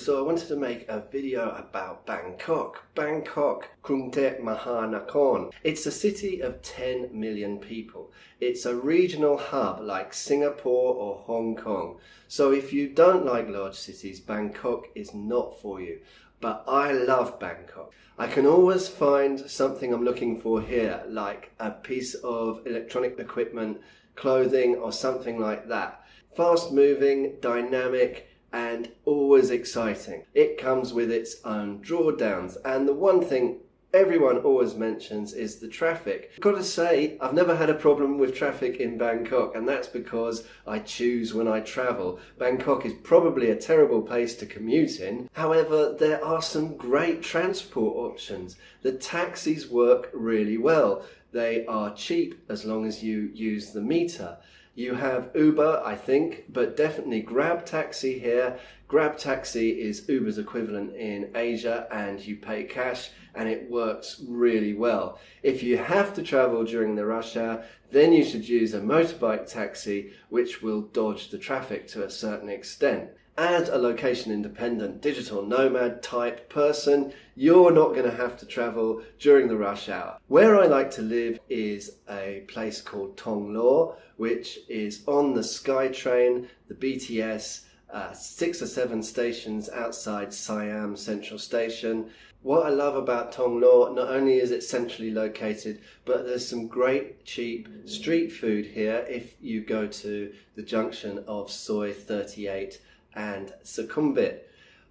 so I wanted to make a video about Bangkok. Bangkok, Krungthep Mahanakhon. It's a city of 10 million people. It's a regional hub like Singapore or Hong Kong. So if you don't like large cities, Bangkok is not for you. But I love Bangkok. I can always find something I'm looking for here, like a piece of electronic equipment, clothing or something like that. Fast moving, dynamic, and always exciting. It comes with its own drawdowns, and the one thing everyone always mentions is the traffic. I've got to say, I've never had a problem with traffic in Bangkok, and that's because I choose when I travel. Bangkok is probably a terrible place to commute in. However, there are some great transport options. The taxis work really well. They are cheap as long as you use the meter. You have Uber, I think, but definitely Grab Taxi here. Grab Taxi is Uber's equivalent in Asia, and you pay cash and it works really well. If you have to travel during the rush hour, then you should use a motorbike taxi, which will dodge the traffic to a certain extent. As a location-independent digital nomad type person, you're not going to have to travel during the rush hour. Where I like to live is a place called Thonglor, which is on the SkyTrain, the BTS, 6 or 7 stations outside Siam Central Station. What I love about Thonglor, not only is it centrally located, but there's some great cheap street food here if you go to the junction of Soi 38 and Sukhumvit.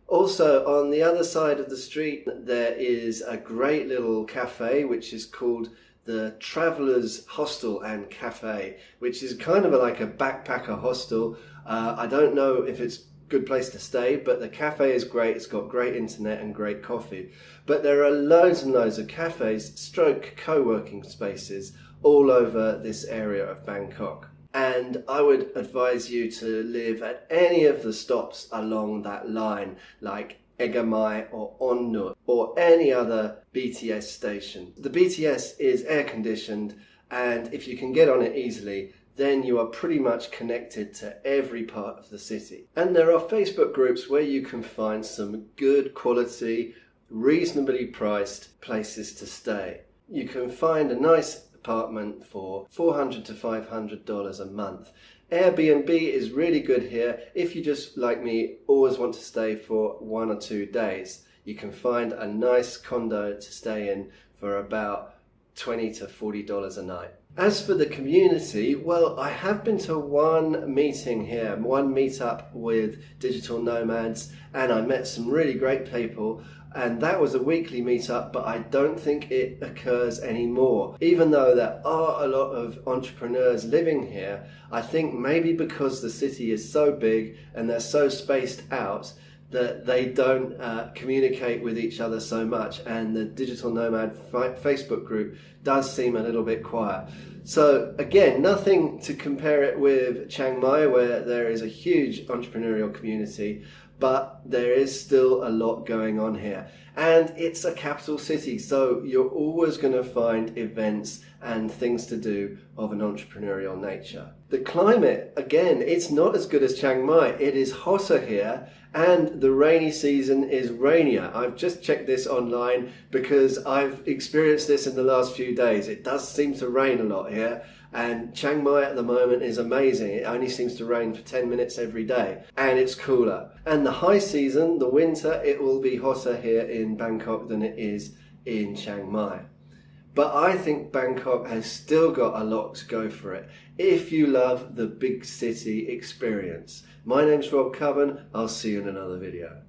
Also, on the other side of the street, there is a great little cafe which is called the Traveller's Hostel and Cafe, which is kind of like a backpacker hostel. I don't know if it's a good place to stay, but the cafe is great. It's got great internet and great coffee. But there are loads and loads of cafes stroke co-working spaces all over this area of Bangkok. And I would advise you to live at any of the stops along that line, like Egamai or Onnut or any other BTS station. The BTS is air conditioned, and if you can get on it easily, then you are pretty much connected to every part of the city. And there are Facebook groups where you can find some good quality, reasonably priced places to stay. You can find a nice apartment for $400 to $500 a month. Airbnb is really good here if you, just like me, always want to stay for 1 or 2 days. You can find a nice condo to stay in for about $20 to $40 a night. As for the community, well, I have been to one meeting here, one meetup with digital nomads, and I met some really great people. And that was a weekly meetup, but I don't think it occurs anymore. Even though there are a lot of entrepreneurs living here, I think maybe because the city is so big and they're so spaced out that they don't communicate with each other so much, and the digital nomad Facebook group does seem a little bit quiet. So again, nothing to compare it with Chiang Mai, where there is a huge entrepreneurial community, but there is still a lot going on here. And it's a capital city, so you're always going to find events and things to do of an entrepreneurial nature. The climate, again, it's not as good as Chiang Mai. It is hotter here, and the rainy season is rainier. I've just checked this online because I've experienced this in the last few days. It does seem to rain a lot here. And Chiang Mai at the moment is amazing. It only seems to rain for 10 minutes every day, and it's cooler. And the high season, the winter, it will be hotter here in Bangkok than it is in Chiang Mai. But I think Bangkok has still got a lot to go for it if you love the big city experience. My name's Rob Cubbon. I'll see you in another video.